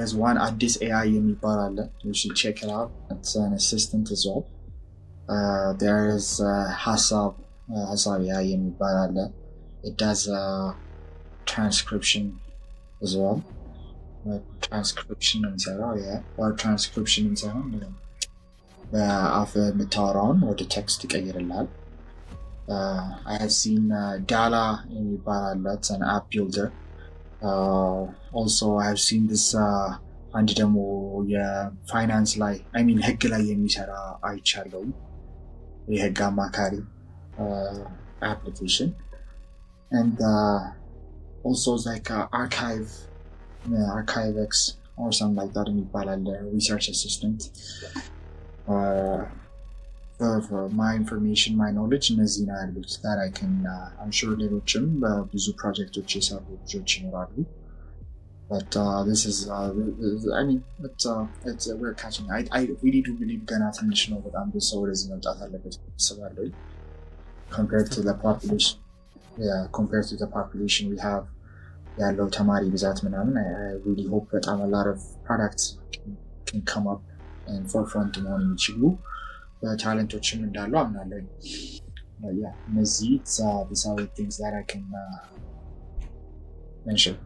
There's one አዲስ AI የሚባል አለ. You should check it out. It's an assistant as well. There is ሀሳብ AI የሚባል አለ. It does transcription as well. Transcription እንሰራው or transcription እንሰራው በአፍ የምታወራውን ወደ ቴክስት ይቀይርልሃል. I have seen Dala የሚባል አለ. It's an app builder. Also I have seen this አንድ ደግሞ የፋይናንስ ላይ ህግ ላይ የሚሰራ አይቻለሁ. የህግ አማካሪ application. And also it's like ArchiveX or something like that የሚባል አለ. Research assistant. For my information, my knowledge እነዚህ ነው ያሉት that I can I'm sure ሌሎችም በብዙ ፕሮጀክቶች የሰሩ ልጆች ይኖራሉ. But this is it's we're catching. I really do believe ገና ትንሽ ነው በጣም ብዙ ሰው ወደዚህ መምጣት አለበት አስባለሁ. Compared to the population we have ያለው ተማሪ ብዛት ምናምን I really hope በጣም a lot of products can come up and forefront መሆን የሚችሉ ታለንቶችም እንዳሉ አምናለሁ. Yeah, these are the things that I can mention.